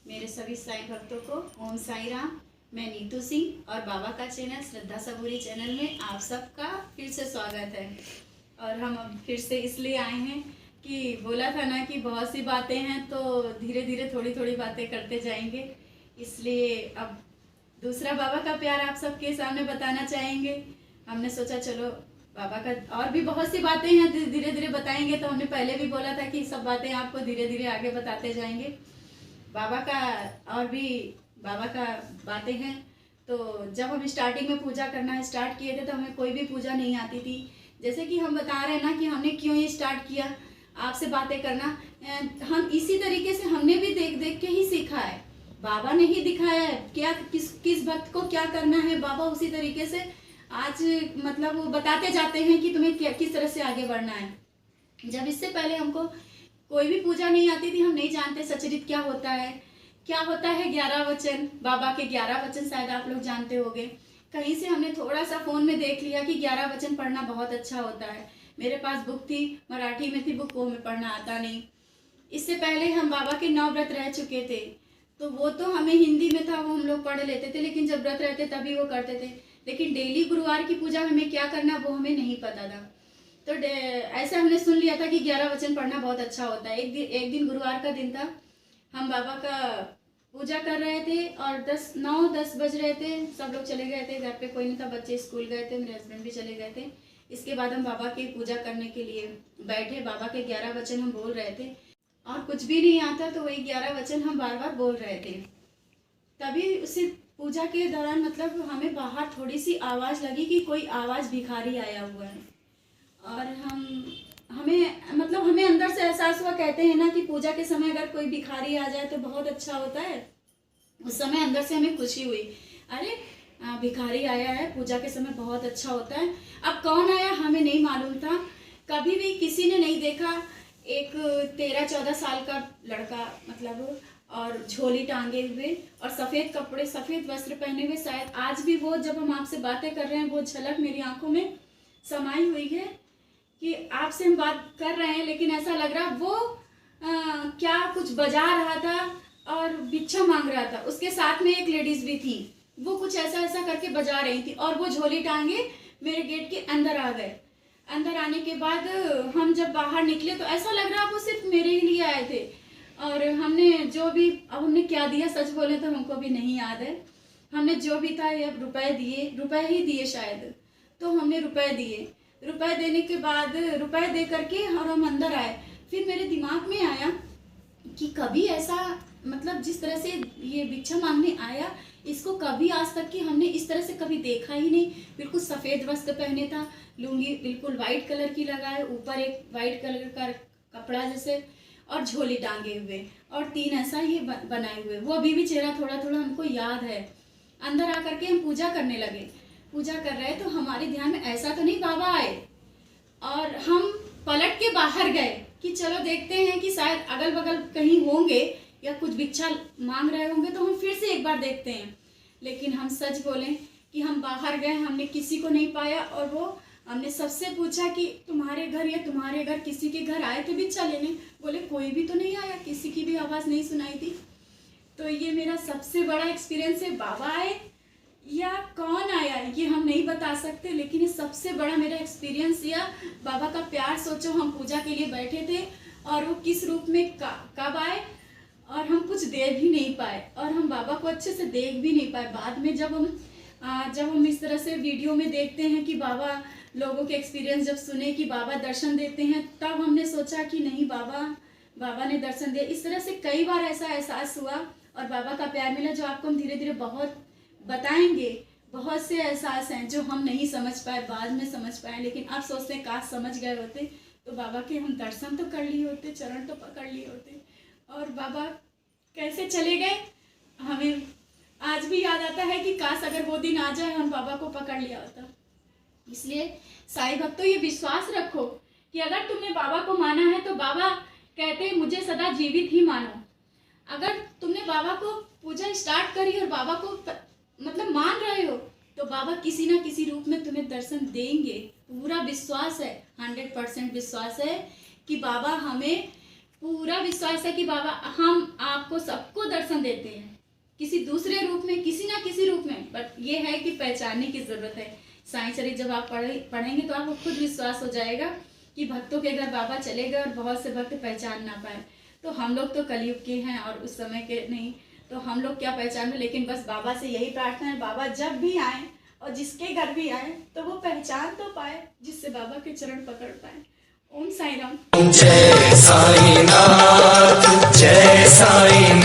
मेरे सभी साईं भक्तों को ओम साई राम। मैं नीतू सिंह और बाबा का चैनल श्रद्धा सबूरी चैनल में आप सबका फिर से स्वागत है। और हम अब फिर से इसलिए आए हैं कि बोला था ना कि बहुत सी बातें हैं तो धीरे धीरे थोड़ी थोड़ी बातें करते जाएंगे, इसलिए अब दूसरा बाबा का प्यार आप सबके सामने बताना चाहेंगे। हमने सोचा चलो बाबा का और भी बहुत सी बातें हैं धीरे धीरे बताएंगे, तो हमने पहले भी बोला था कि सब बातें आपको धीरे धीरे आगे बताते जाएंगे। बाबा का और भी बाबा का बातें हैं। तो जब हम स्टार्टिंग में पूजा करना स्टार्ट किए थे तो हमें कोई भी पूजा नहीं आती थी। जैसे कि हम बता रहे हैं ना कि हमने क्यों ये स्टार्ट किया आपसे बातें करना, हम इसी तरीके से हमने भी देख देख के ही सीखा है। बाबा ने ही दिखाया है क्या किस भक्त को क्या करना है। बाबा उसी तरीके से आज मतलब वो बताते जाते हैं कि तुम्हें किस तरह से आगे बढ़ना है। जब इससे पहले हमको कोई भी पूजा नहीं आती थी, हम नहीं जानते सचरित क्या होता है 11 वचन। बाबा के 11 वचन शायद आप लोग जानते होंगे। कहीं से हमने थोड़ा सा फोन में देख लिया कि 11 वचन पढ़ना बहुत अच्छा होता है। मेरे पास बुक थी, मराठी में थी बुक, वो में पढ़ना आता नहीं। इससे पहले हम बाबा के 9 व्रत रह चुके थे, तो वो तो हमें हिंदी में था, वो हम लोग पढ़ लेते थे, लेकिन जब व्रत रहते तभी वो करते थे। लेकिन डेली गुरुवार की पूजा में हमें क्या करना वो हमें नहीं पता था। तो ऐसा हमने सुन लिया था कि 11 वचन पढ़ना बहुत अच्छा होता है। एक दिन गुरुवार का दिन था, हम बाबा का पूजा कर रहे थे और 9-10 बज रहे थे। सब लोग चले गए थे, घर पे कोई नहीं था, बच्चे स्कूल गए थे, मेरे हस्बैंड भी चले गए थे। इसके बाद हम बाबा की पूजा करने के लिए बैठे। बाबा के 11 वचन हम बोल रहे थे और कुछ भी नहीं आता तो वही 11 वचन हम बार बार बोल रहे थे। तभी उसी पूजा के दौरान मतलब हमें बाहर थोड़ी सी आवाज़ लगी कि कोई आवाज़ भिखारी आया हुआ है। और हमें अंदर से एहसास हुआ, कहते हैं ना कि पूजा के समय अगर कोई भिखारी आ जाए तो बहुत अच्छा होता है। उस समय अंदर से हमें खुशी हुई, अरे भिखारी आया है, पूजा के समय बहुत अच्छा होता है। अब कौन आया हमें नहीं मालूम था, कभी भी किसी ने नहीं देखा। एक 13-14 साल का लड़का मतलब, और झोली टांगे हुए और सफ़ेद कपड़े सफ़ेद वस्त्र पहने हुए। शायद आज भी वो जब हम आपसे बातें कर रहे हैं वो झलक मेरी आंखों में समाई हुई है कि आपसे हम बात कर रहे हैं, लेकिन ऐसा लग रहा वो क्या कुछ बजा रहा था और भिक्षा मांग रहा था। उसके साथ में एक लेडीज भी थी, वो कुछ ऐसा ऐसा करके बजा रही थी और वो झोली टांगे मेरे गेट के अंदर आ गए। अंदर आने के बाद हम जब बाहर निकले तो ऐसा लग रहा वो सिर्फ मेरे ही लिए आए थे। और हमने जो भी, अब हमने क्या दिया सच बोले तो हमको भी नहीं याद है। हमने जो भी था ये रुपए ही दिए शायद, तो हमने रुपए दिए। रुपए देने के बाद रुपए दे करके और हम अंदर आए। फिर मेरे दिमाग में आया कि कभी ऐसा मतलब जिस तरह से ये भिक्षा मांगने आया, इसको कभी आज तक कि हमने इस तरह से कभी देखा ही नहीं। बिल्कुल सफ़ेद वस्त्र पहने था, लुंगी बिल्कुल वाइट कलर की लगाए, ऊपर एक वाइट कलर का कपड़ा जैसे, और झोली टांगे हुए और 3 ऐसा ही बनाए हुए। वो अभी भी चेहरा थोड़ा थोड़ा हमको याद है। अंदर आकर के हम पूजा करने लगे। पूजा कर रहे तो हमारे ध्यान में ऐसा तो नहीं बाबा आए, और हम पलट के बाहर गए कि चलो देखते हैं कि शायद अगल बगल कहीं होंगे या कुछ भिक्षा मांग रहे होंगे, तो हम फिर से एक बार देखते हैं। लेकिन हम सच बोलें कि हम बाहर गए, हमने किसी को नहीं पाया। और वो हमने सबसे पूछा कि तुम्हारे घर किसी के घर आए थे भिक्षा लेने? बोले कोई भी तो नहीं आया, किसी की भी आवाज़ नहीं सुनाई थी। तो ये मेरा सबसे बड़ा एक्सपीरियंस है। बाबा आए या कौन आया ये हम नहीं बता सकते, लेकिन ये सबसे बड़ा मेरा एक्सपीरियंस या बाबा का प्यार। सोचो हम पूजा के लिए बैठे थे और वो किस रूप में कब आए, और हम कुछ दे भी नहीं पाए और हम बाबा को अच्छे से देख भी नहीं पाए। बाद में जब हम इस तरह से वीडियो में देखते हैं कि बाबा, लोगों के एक्सपीरियंस जब सुने कि बाबा दर्शन देते हैं, तब हमने सोचा कि नहीं बाबा ने दर्शन दिया। इस तरह से कई बार ऐसा एहसास हुआ और बाबा का प्यार मिला, जो आपको हम धीरे धीरे बहुत बताएंगे। बहुत से एहसास हैं जो हम नहीं समझ पाए, बाद में समझ पाए, लेकिन अब सोचते हैं काश समझ गए होते तो बाबा के हम दर्शन तो कर लिए होते, चरण तो पकड़ लिए होते। और बाबा कैसे चले गए हमें आज भी याद आता है कि काश अगर वो दिन आ जाए हम बाबा को पकड़ लिया होता। इसलिए साईं भक्तों ये विश्वास रखो कि अगर तुमने बाबा को माना है तो बाबा कहते मुझे सदा जीवित ही मानो। अगर तुमने बाबा को पूजा स्टार्ट करी और बाबा को मतलब मान रहे हो तो बाबा किसी ना किसी रूप में तुम्हें दर्शन देंगे। पूरा विश्वास है, 100% विश्वास है कि बाबा हमें पूरा विश्वास है कि बाबा हम आपको सबको दर्शन देते हैं, किसी दूसरे रूप में, किसी ना किसी रूप में, बट ये है कि पहचानने की जरूरत है। साईं चरित्र जब आप पढ़ेंगे तो आपको खुद विश्वास हो जाएगा कि भक्तों के घर बाबा चले गए और बहुत से भक्त पहचान ना पाए। तो हम लोग तो कलयुग के हैं और उस समय के नहीं, तो हम लोग क्या पहचान में, लेकिन बस बाबा से यही प्रार्थना है, बाबा जब भी आए और जिसके घर भी आए तो वो पहचान तो पाए, जिससे बाबा के चरण पकड़ पाए। ओम साईं राम। जय साईनाथ, जय साईनाथ।